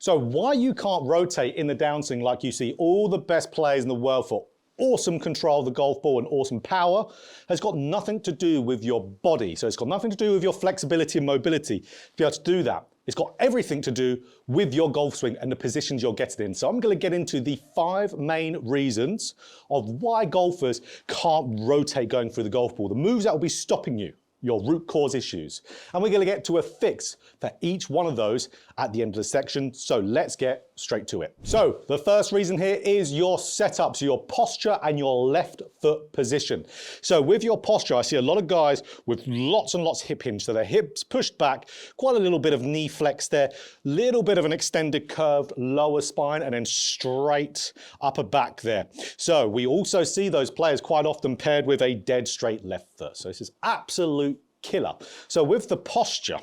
So why you can't rotate in the downswing like you see all the best players in the world for awesome control of the golf ball and awesome power has got nothing to do with your body. So it's got nothing to do with your flexibility and mobility to be able to do that. It's got everything to do with your golf swing and the positions you're getting in. So I'm going to get into the 5 main reasons of why golfers can't rotate going through the golf ball. The moves that will be stopping you, your root cause issues. And we're going to get to a fix for each one of those at the end of the section. So let's get straight to it. So the first reason here is your setup, so your posture and your left foot position. So with your posture, I see a lot of guys with lots and lots of hip hinge. So their hips pushed back, quite a little bit of knee flex there, little bit of an extended curved lower spine, and then straight upper back there. So we also see those players quite often paired with a dead straight left foot. So this is absolute killer. So with the posture,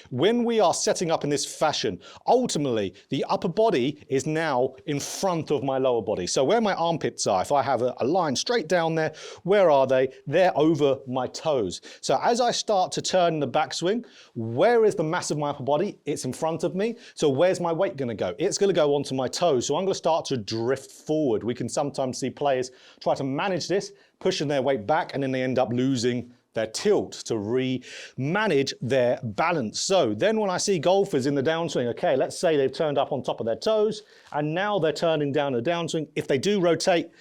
when we are setting up in this fashion, ultimately the upper body is now in front of my lower body. So where my armpits are, if I have a line straight down there, where are they? They're over my toes. So as I start to turn in the backswing, where is the mass of my upper body? It's in front of me. So where's my weight going to go? It's going to go onto my toes. So I'm going to start to drift forward. We can sometimes see players try to manage this, pushing their weight back, and then they end up losing their tilt to re-manage their balance. So then when I see golfers in the downswing, okay, let's say they've turned up on top of their toes and now they're turning down the downswing. If they do rotate,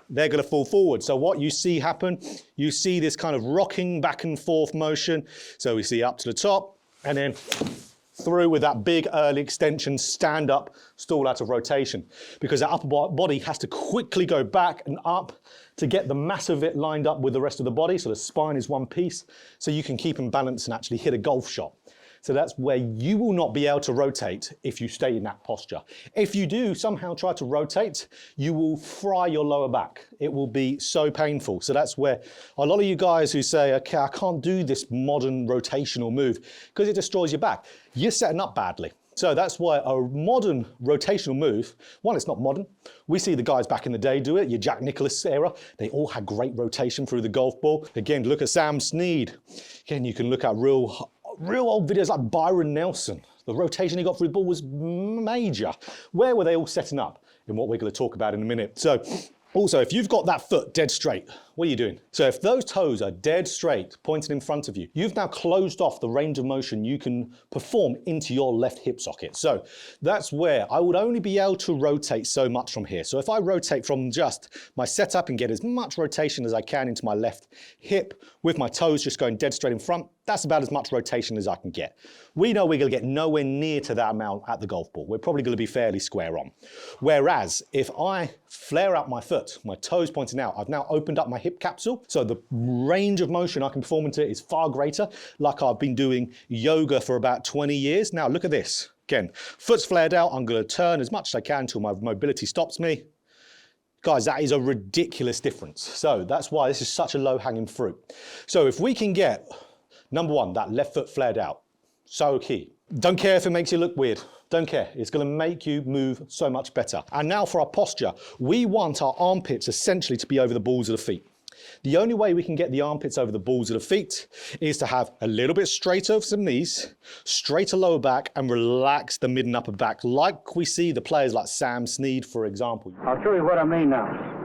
they're going to fall forward. So what you see happen, you see this kind of rocking back and forth motion. So we see up to the top and then through with that big early extension, stand up, stall out of rotation, because that upper body has to quickly go back and up to get the mass of it lined up with the rest of the body. So the spine is one piece, so you can keep in balance and actually hit a golf shot. So that's where you will not be able to rotate if you stay in that posture. If you do somehow try to rotate, you will fry your lower back. It will be so painful. So that's where a lot of you guys who say, okay, I can't do this modern rotational move because it destroys your back. You're setting up badly. So that's why a modern rotational move, one, it's not modern. We see the guys back in the day do it, your Jack Nicklaus era. They all had great rotation through the golf ball. Again, look at Sam Snead. Again, you can look at real old videos like Byron Nelson. The rotation he got through the ball was major. Where were they all setting up? In what we're going to talk about in a minute. So also, if you've got that foot dead straight, what are you doing? So if those toes are dead straight, pointed in front of you, you've now closed off the range of motion you can perform into your left hip socket. So that's where I would only be able to rotate so much from here. So if I rotate from just my setup and get as much rotation as I can into my left hip with my toes just going dead straight in front, that's about as much rotation as I can get. We know we're going to get nowhere near to that amount at the golf ball. We're probably going to be fairly square on. Whereas if I flare out my foot, my toes pointing out, I've now opened up my hip capsule. So the range of motion I can perform into it is far greater, like I've been doing yoga for about 20 years. Now look at this. Again, foot's flared out. I'm going to turn as much as I can until my mobility stops me. Guys, that is a ridiculous difference. So that's why this is such a low-hanging fruit. So if we can get, number one, that left foot flared out, so key. Don't care if it makes you look weird. Don't care. It's going to make you move so much better. And now for our posture, we want our armpits essentially to be over the balls of the feet. The only way we can get the armpits over the balls of the feet is to have a little bit straight over some knees, straighter lower back, and relax the mid and upper back, like we see the players like Sam Snead, for example. I'll show you what I mean now.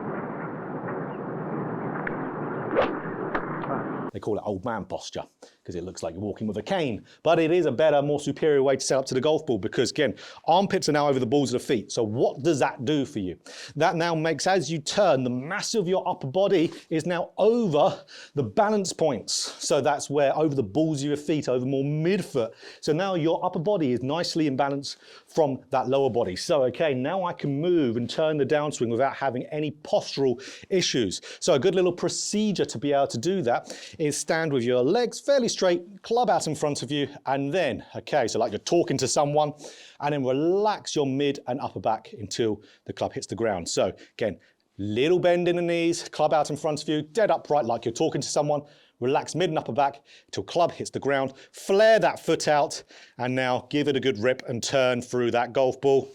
They call it old man posture because it looks like you're walking with a cane. But it is a better, more superior way to set up to the golf ball because, again, armpits are now over the balls of the feet. So what does that do for you? That now makes, as you turn, the mass of your upper body is now over the balance points. So that's where over the balls of your feet, over more midfoot. So now your upper body is nicely in balance from that lower body. So, okay, now I can move and turn the downswing without having any postural issues. So a good little procedure to be able to do that is stand with your legs fairly straight, club out in front of you, and then, okay, so like you're talking to someone, and then relax your mid and upper back until the club hits the ground. So again, little bend in the knees, club out in front of you, dead upright like you're talking to someone, relax mid and upper back until club hits the ground, flare that foot out, and now give it a good rip and turn through that golf ball.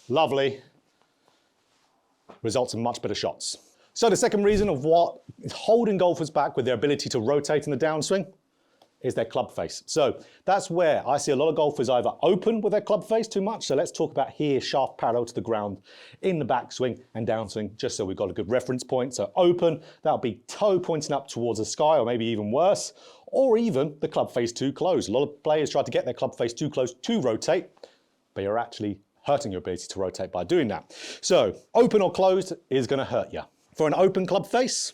Lovely. Results in much better shots. So the second reason of what is holding golfers back with their ability to rotate in the downswing, is their club face. So that's where I see a lot of golfers either open with their club face too much. So let's talk about here, shaft parallel to the ground in the backswing and downswing, just so we've got a good reference point. So open, that'll be toe pointing up towards the sky, or maybe even worse, or even the club face too close. A lot of players try to get their club face too close to rotate, but you're actually hurting your ability to rotate by doing that. So open or closed is going to hurt you. For an open club face,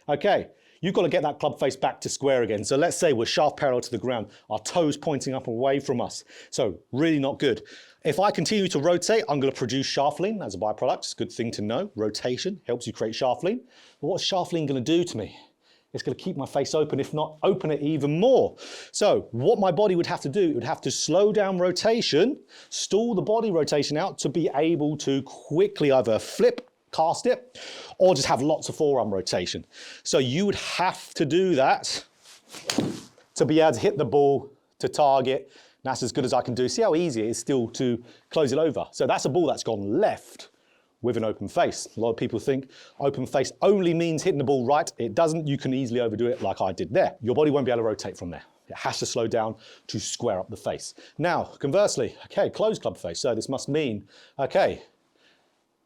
okay, you've got to get that club face back to square again. So let's say we're shaft parallel to the ground, our toes pointing up away from us. So really not good. If I continue to rotate, I'm going to produce shaft lean as a byproduct. It's a good thing to know. Rotation helps you create shaft lean. But what's shaft lean going to do to me? It's going to keep my face open, if not open it even more. So what my body would have to do, it would have to slow down rotation, stall the body rotation out to be able to quickly either flip, cast it, or just have lots of forearm rotation. So you would have to do that to be able to hit the ball to target. That's as good as I can do. See how easy it is still to close it over. So that's a ball that's gone left with an open face. A lot of people think open face only means hitting the ball right. It doesn't. You can easily overdo it like I did there. Your body won't be able to rotate from there. It has to slow down to square up the face. Now, conversely, okay, closed club face. So this must mean, okay,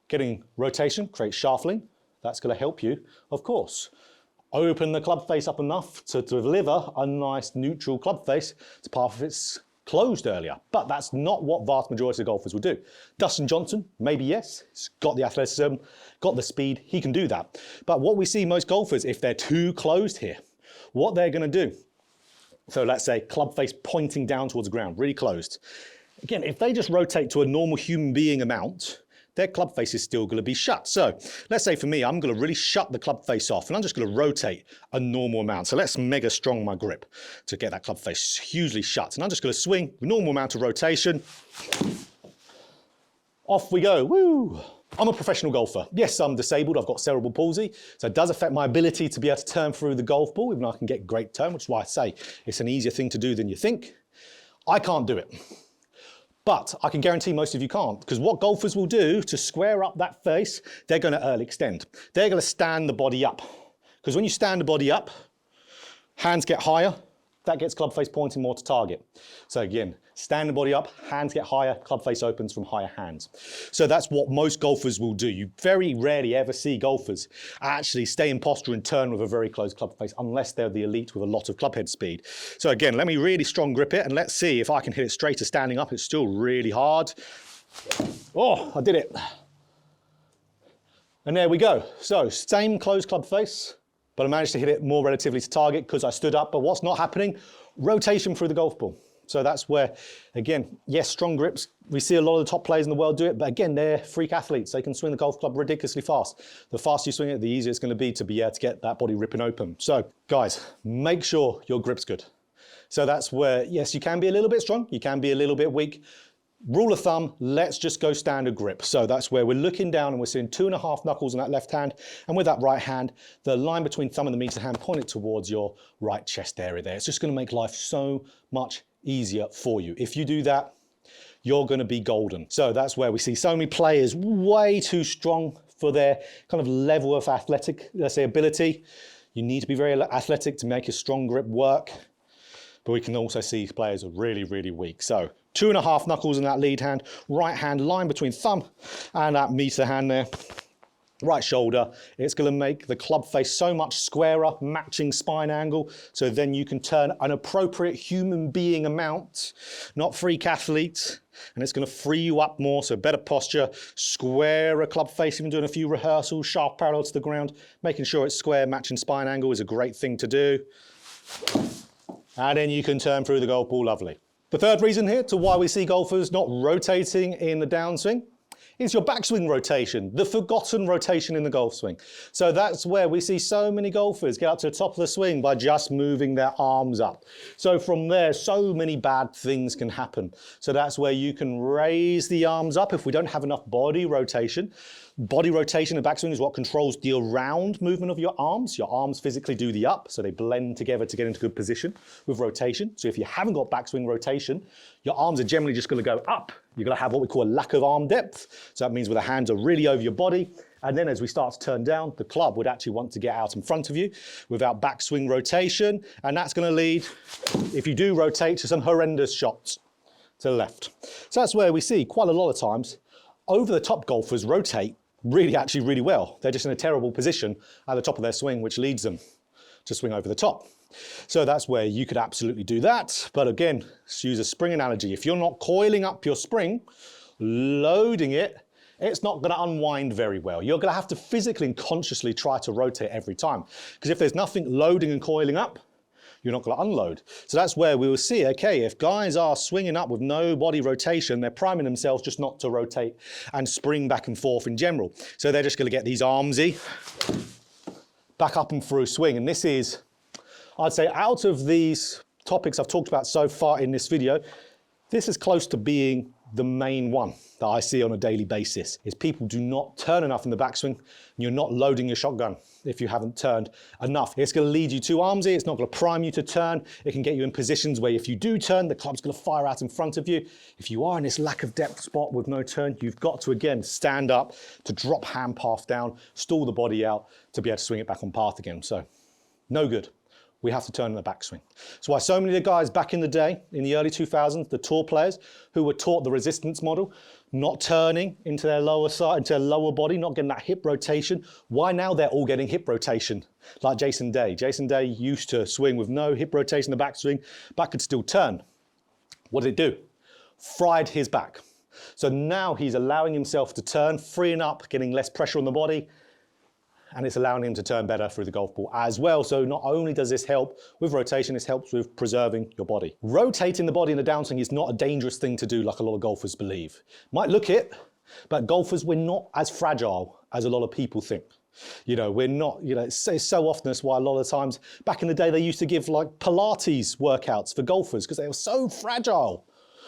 getting rotation, create shaft lean. That's going to help you, of course. Open the club face up enough to deliver a nice neutral club face to path if it's closed earlier. But that's not what vast majority of golfers will do. Dustin Johnson, maybe yes. He's got the athleticism, got the speed. He can do that. But what we see most golfers, if they're too closed here, what they're going to do, so let's say club face pointing down towards the ground, really closed. Again, if they just rotate to a normal human being amount, their club face is still going to be shut. So let's say for me, I'm going to really shut the club face off and I'm just going to rotate a normal amount. So let's mega strong my grip to get that club face hugely shut. And I'm just going to swing with normal amount of rotation. Off we go. Woo! I'm a professional golfer. Yes, I'm disabled. I've got cerebral palsy. So it does affect my ability to be able to turn through the golf ball, even though I can get great turn, which is why I say it's an easier thing to do than you think. I can't do it. But I can guarantee most of you can't, because what golfers will do to square up that face, they're going to early extend. They're going to stand the body up. Because when you stand the body up, hands get higher, that gets club face pointing more to target. So again, stand the body up, hands get higher, club face opens from higher hands. So that's what most golfers will do. You very rarely ever see golfers actually stay in posture and turn with a very closed club face unless they're the elite with a lot of club head speed. So again, let me really strong grip it and let's see if I can hit it straighter standing up. It's still really hard. Oh, I did it. And there we go. So same closed club face, but I managed to hit it more relatively to target because I stood up. But what's not happening? Rotation through the golf ball. So that's where, again, yes, strong grips. We see a lot of the top players in the world do it, but again, they're freak athletes. They can swing the golf club ridiculously fast. The faster you swing it, the easier it's going to be to get that body ripping open. So guys, make sure your grip's good. So that's where, yes, you can be a little bit strong. You can be a little bit weak. Rule of thumb, let's just go standard grip. So that's where we're looking down and we're seeing 2.5 knuckles in that left hand. And with that right hand, the line between thumb and the meter hand pointed towards your right chest area there. It's just going to make life so much easier for you. If you do that, you're going to be golden. So that's where we see so many players way too strong for their kind of level of athletic, let's say, ability. You need to be very athletic to make a strong grip work. But we can also see players are really, really weak. So 2.5 knuckles in that lead hand, right hand line between thumb and that meter hand there. Right shoulder, it's going to make the club face so much squarer, matching spine angle, so then you can turn an appropriate human being amount, not freak athlete, and it's going to free you up more, so better posture, squarer club face, even doing a few rehearsals, sharp parallel to the ground, making sure it's square, matching spine angle is a great thing to do. And then you can turn through the golf ball lovely. The third reason here to why we see golfers not rotating in the downswing is your backswing rotation, the forgotten rotation in the golf swing. So that's where we see so many golfers get up to the top of the swing by just moving their arms up. So from there, so many bad things can happen. So that's where you can raise the arms up if we don't have enough body rotation. Body rotation in backswing is what controls the around movement of your arms. Your arms physically do the up, so they blend together to get into good position with rotation. So if you haven't got backswing rotation, your arms are generally just going to go up. You're going to have what we call a lack of arm depth. So that means where the hands are really over your body. And then as we start to turn down, the club would actually want to get out in front of you without backswing rotation. And that's going to lead, if you do rotate, to some horrendous shots to the left. So that's where we see quite a lot of times over the top golfers rotate really well. They're just in a terrible position at the top of their swing, which leads them to swing over the top. So that's where you could absolutely do that. But again, let's use a spring analogy. If you're not coiling up your spring, loading it, it's not going to unwind very well. You're going to have to physically and consciously try to rotate every time. Because if there's nothing loading and coiling up, you're not going to unload. So that's where we will see, okay, if guys are swinging up with no body rotation, they're priming themselves just not to rotate and spring back and forth in general. So they're just going to get these armsy, back up and through swing. And this is, I'd say, out of these topics I've talked about so far in this video, this is close to being the main one that I see on a daily basis, is people do not turn enough in the backswing, and you're not loading your shotgun if you haven't turned enough. It's going to lead you too armsy, it's not going to prime you to turn, it can get you in positions where if you do turn, the club's going to fire out in front of you. If you are in this lack of depth spot with no turn, you've got to again stand up to drop hand path down, stall the body out to be able to swing it back on path again. So, no good. We have to turn in the backswing. That's why so many of the guys back in the day, in the early 2000s, the tour players who were taught the resistance model, not turning into their lower side, into their lower body, not getting that hip rotation. Why now they're all getting hip rotation? Like Jason Day. Jason Day used to swing with no hip rotation in the backswing, but could still turn. What did it do? Fried his back. So now he's allowing himself to turn, freeing up, getting less pressure on the body, and it's allowing him to turn better through the golf ball as well. So not only does this help with rotation, this helps with preserving your body. Rotating the body in the downswing is not a dangerous thing to do like a lot of golfers believe. Might look it, but golfers, we're not as fragile as a lot of people think. You know, we're not, you know, it's so often that's why a lot of times, back in the day, they used to give like Pilates workouts for golfers because they were so fragile.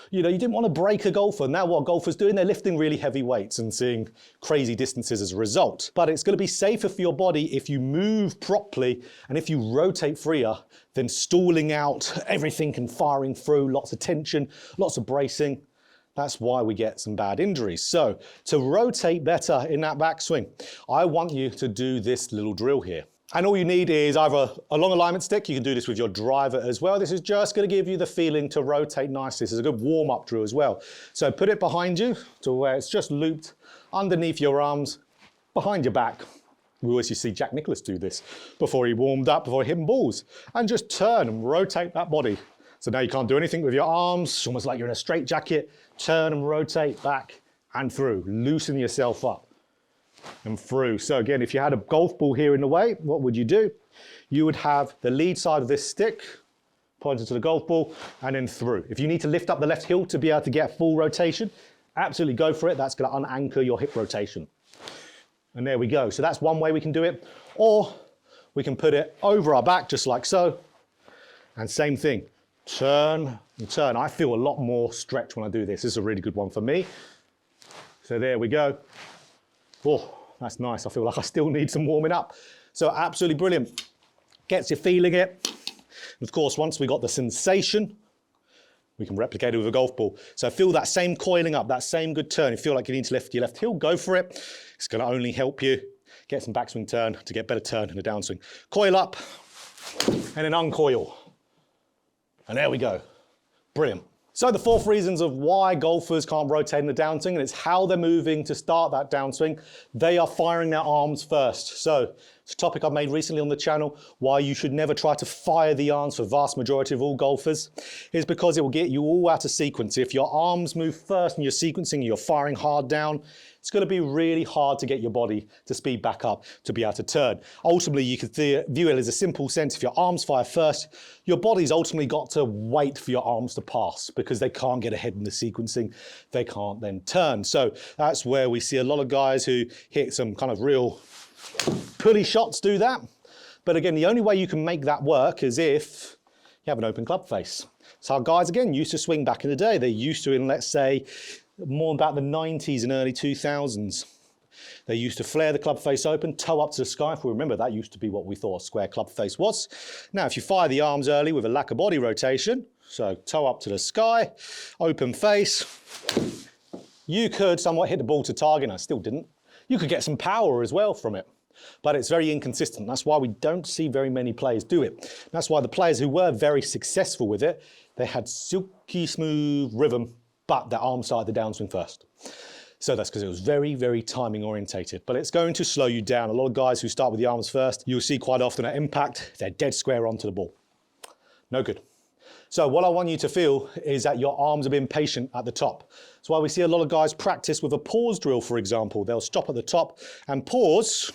You know, you didn't want to break a golfer. Now what golfers doing, they're lifting really heavy weights and seeing crazy distances as a result. But it's going to be safer for your body if you move properly and if you rotate freer than stalling out everything and firing through, lots of tension, lots of bracing. That's why we get some bad injuries. So to rotate better in that backswing, I want you to do this little drill here. And all you need is either a long alignment stick, you can do this with your driver as well. This is just going to give you the feeling to rotate nicely. This is a good warm-up drill as well. So put it behind you to where it's just looped underneath your arms, behind your back. We always used to see Jack Nicklaus do this before he warmed up, before he hit balls. And just turn and rotate that body. So now you can't do anything with your arms, it's almost like you're in a straitjacket. Turn and rotate back and through, loosen yourself up and through. So again, if you had a golf ball here in the way, what would you do? You would have the lead side of this stick pointed to the golf ball and then through. If you need to lift up the left heel to be able to get full rotation, absolutely go for it. That's going to unanchor your hip rotation. And there we go. So that's one way we can do it. Or we can put it over our back just like so. And same thing, turn and turn. I feel a lot more stretch when I do this. This is a really good one for me. So there we go. Oh, that's nice. I feel like I still need some warming up. So absolutely brilliant. Gets you feeling it. And of course, once we got the sensation, we can replicate it with a golf ball. So feel that same coiling up, that same good turn. You feel like you need to lift your left heel, go for it. It's going to only help you get some backswing turn to get better turn in the downswing. Coil up and then uncoil. And there we go. Brilliant. So the fourth reasons of why golfers can't rotate in the downswing, and it's how they're moving to start that downswing. They are firing their arms first. So it's a topic I've made recently on the channel, why you should never try to fire the arms for the vast majority of all golfers, is because it will get you all out of sequence. If your arms move first and you're sequencing, you're firing hard down, it's going to be really hard to get your body to speed back up to be able to turn. Ultimately, you could view it as a simple sense. If your arms fire first, your body's ultimately got to wait for your arms to pass because they can't get ahead in the sequencing. They can't then turn. So that's where we see a lot of guys who hit some kind of real pulley shots do that. But again, the only way you can make that work is if you have an open club face. So our guys, again, used to swing back in the day. They used to, in let's say, more about the 90s and early 2000s. They used to flare the club face open, toe up to the sky. If we remember, that used to be what we thought a square club face was. Now, if you fire the arms early with a lack of body rotation, so toe up to the sky, open face, You could somewhat hit the ball to target, and I still didn't. You could get some power as well from it, but it's very inconsistent. That's why we don't see very many players do it. That's why the players who were very successful with it, they had silky smooth rhythm, but their arm started the downswing first. So that's because it was very, very timing orientated, but it's going to slow you down. A lot of guys who start with the arms first, you'll see quite often at impact, they're dead square onto the ball. No good. So what I want you to feel is that your arms are being patient at the top. That's why we see a lot of guys practice with a pause drill, for example. They'll stop at the top and pause,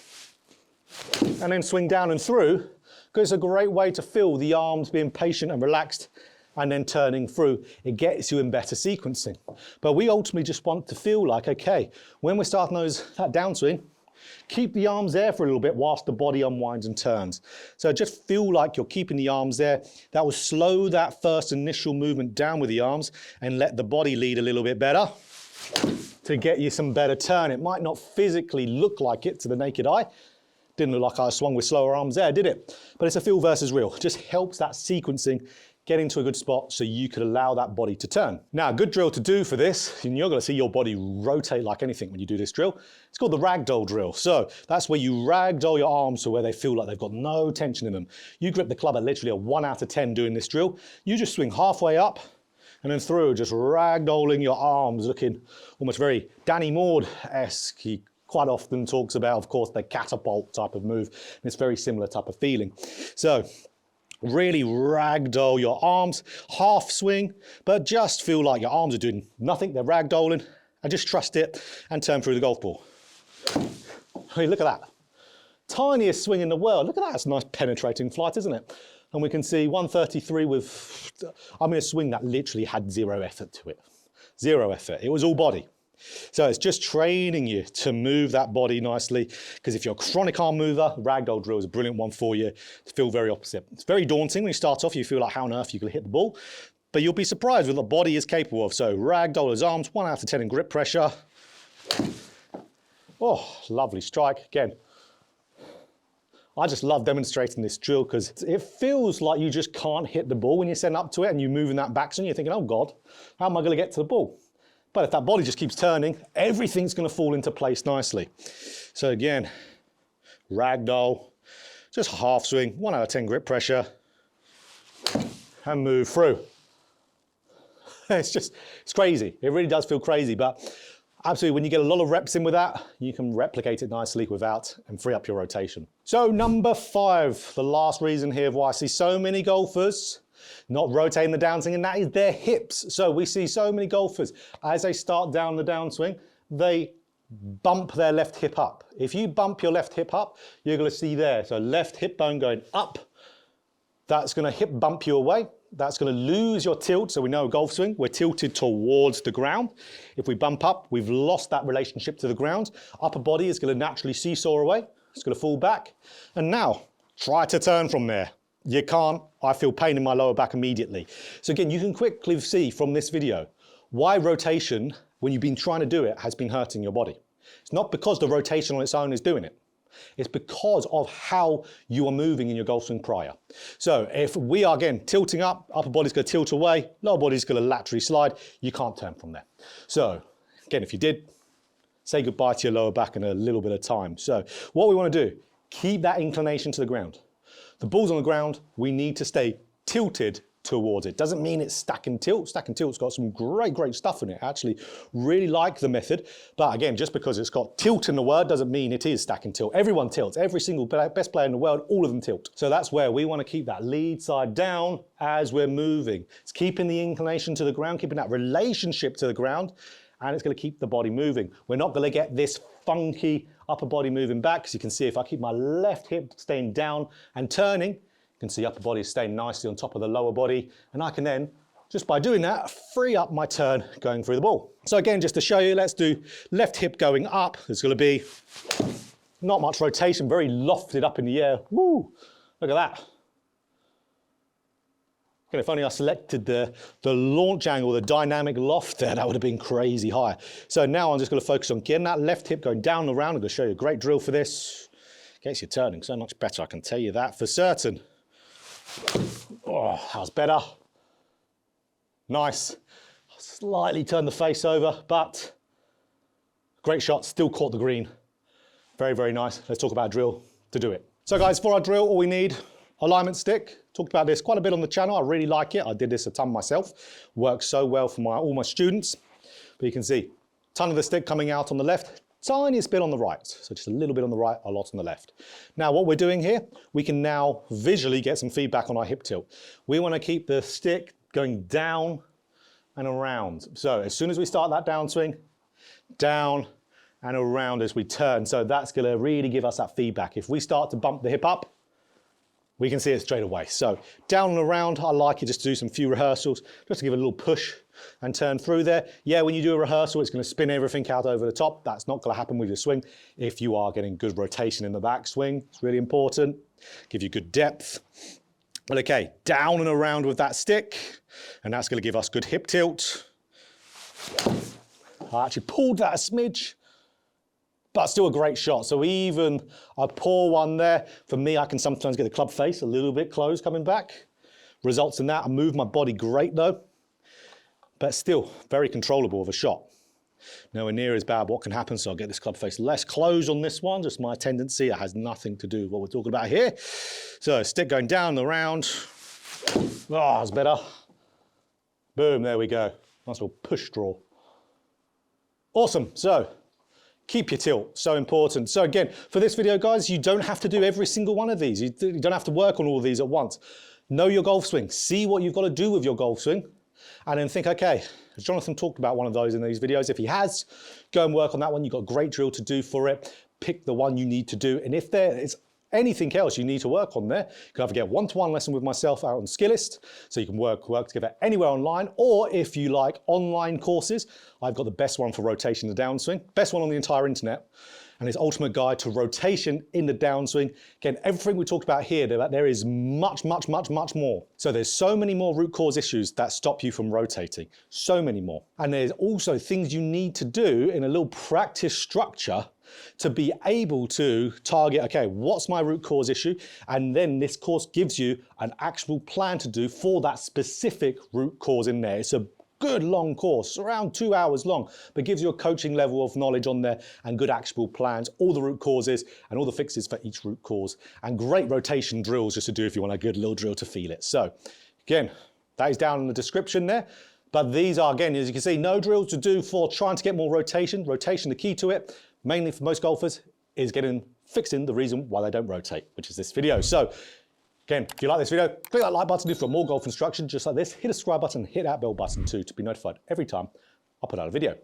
and then swing down and through, because it's a great way to feel the arms being patient and relaxed, and then turning through. It gets you in better sequencing. But we ultimately just want to feel like, okay, when we're starting that downswing, keep the arms there for a little bit whilst the body unwinds and turns. So just feel like you're keeping the arms there. That will slow that first initial movement down with the arms and let the body lead a little bit better to get you some better turn. It might not physically look like it to the naked eye. Didn't look like I swung with slower arms there, did it? But it's a feel versus real. It just helps that sequencing get into a good spot so you could allow that body to turn. Now, a good drill to do for this, and you're going to see your body rotate like anything when you do this drill. It's called the ragdoll drill. So that's where you ragdoll your arms to where they feel like they've got no tension in them. You grip the club at literally a 1 out of 10 doing this drill. You just swing halfway up and then through, just ragdolling your arms, looking almost very Danny Mord-esque. He quite often talks about, of course, the catapult type of move, and it's very similar type of feeling. So really ragdoll your arms, half swing, but just feel like your arms are doing nothing, they're ragdolling, and just trust it and turn through the golf ball. Hey, look at that. Tiniest swing in the world. Look at that, that's a nice penetrating flight, isn't it? And we can see 133 with, I mean, a swing that literally had zero effort to it. Zero effort, it was all body. So it's just training you to move that body nicely, because if you're a chronic arm mover, ragdoll drill is a brilliant one for you to feel very opposite. It's very daunting when you start off, you feel like how on earth you can hit the ball, but you'll be surprised with what the body is capable of. So ragdoll arms, 1 out of 10 in grip pressure. Oh, lovely strike. Again, I just love demonstrating this drill because it feels like you just can't hit the ball when you send up to it and you're moving that backswing. You're thinking, oh God, how am I going to get to the ball? But if that body just keeps turning, everything's going to fall into place nicely. So again, ragdoll, just half swing, 1 out of 10 grip pressure, and move through. It's crazy. It really does feel crazy, but absolutely, when you get a lot of reps in with that, you can replicate it nicely without and free up your rotation. So number 5, the last reason here of why I see so many golfers not rotating the downswing, and that is their hips. So we see so many golfers, as they start down the downswing, they bump their left hip up. If you bump your left hip up, you're going to see there, so left hip bone going up, that's going to hip bump you away. That's going to lose your tilt. So we know golf swing, we're tilted towards the ground. If we bump up, we've lost that relationship to the ground. Upper body is going to naturally seesaw away. It's going to fall back. And now, try to turn from there. You can't. I feel pain in my lower back immediately. So again, you can quickly see from this video why rotation, when you've been trying to do it, has been hurting your body. It's not because the rotation on its own is doing it. It's because of how you are moving in your golf swing prior. So if we are, again, tilting up, upper body's going to tilt away, lower body's going to laterally slide, you can't turn from there. So again, if you did, say goodbye to your lower back in a little bit of time. So what we want to do, keep that inclination to the ground. The ball's on the ground, we need to stay tilted towards it. Doesn't mean it's stack and tilt. Stack and tilt's got some great stuff in it. I actually really like the method. But again, just because it's got tilt in the word doesn't mean it is stack and tilt. Everyone tilts. Every single best player in the world, all of them tilt. So that's where we want to keep that lead side down as we're moving. It's keeping the inclination to the ground, keeping that relationship to the ground, and it's going to keep the body moving. We're not going to get this funky upper body moving back, because you can see if I keep my left hip staying down and turning, you can see upper body is staying nicely on top of the lower body, and I can then, just by doing that, free up my turn going through the ball. So again, just to show you, let's do left hip going up. There's going to be not much rotation, very lofted up in the air. Woo! Look at that. And if only I selected the launch angle, the dynamic loft there, that would have been crazy high. So now I'm just going to focus on getting that left hip going down the round. I'm going to show you a great drill for this. Gets you turning so much better, I can tell you that for certain. Oh, how's better? Nice. Slightly turn the face over, but Great shot, still caught the green. Very, very nice. Let's talk about a drill to do it. So guys, for our drill, all we need, alignment stick. Talked about this quite a bit on the channel. I really like it. I did this a ton myself. Works so well for all my students. But you can see, ton of the stick coming out on the left, tiniest bit on the right. So just a little bit on the right, a lot on the left. Now what we're doing here, we can now visually get some feedback on our hip tilt. We want to keep the stick going down and around. So as soon as we start that downswing, down and around as we turn. So that's going to really give us that feedback. If we start to bump the hip up, we can see it straight away. So down and around, I like it just to do some few rehearsals, just to give it a little push and turn through there. Yeah, when you do a rehearsal, it's going to spin everything out over the top. That's not going to happen with your swing. If you are getting good rotation in the backswing, it's really important. Give you good depth. But okay, down and around with that stick, and that's going to give us good hip tilt. I actually pulled that a smidge, but still a great shot. So even a poor one there, for me, I can sometimes get the club face a little bit closed coming back. Results in that, I move my body great though, but still very controllable of a shot. Nowhere near as bad what can happen, so I'll get this club face less closed on this one, just my tendency. It has nothing to do with what we're talking about here. So stick going down and around. Oh, that's better. Boom, there we go. Nice little push draw. Awesome, so keep your tilt, so important. So again, for this video, guys, you don't have to do every single one of these. You don't have to work on all of these at once. Know your golf swing, see what you've got to do with your golf swing, and then think, okay, has Jonathan talked about one of those in these videos? If he has, go and work on that one. You've got a great drill to do for it. Pick the one you need to do. And if there is anything else you need to work on there, you can either get one-to-one lesson with myself out on Skillist, so you can work together anywhere online, or if you like online courses, I've got the best one for rotation in the downswing, best one on the entire internet, and it's Ultimate Guide to Rotation in the Downswing. Again, everything we talked about here, there is much, much, much, much more. So there's so many more root cause issues that stop you from rotating, so many more. And there's also things you need to do in a little practice structure to be able to target, okay, what's my root cause issue? And then this course gives you an actual plan to do for that specific root cause in there. It's a good long course, around 2 hours long, but gives you a coaching level of knowledge on there and good actual plans, all the root causes and all the fixes for each root cause, and great rotation drills just to do if you want a good little drill to feel it. So again, that is down in the description there. But these are, again, as you can see, no drills to do for trying to get more rotation. Rotation, the key to it, mainly for most golfers, is fixing the reason why they don't rotate, which is this video. So again, if you like this video, click that like button. If you've got more golf instruction just like this, hit the subscribe button, hit that bell button too to be notified every time I put out a video.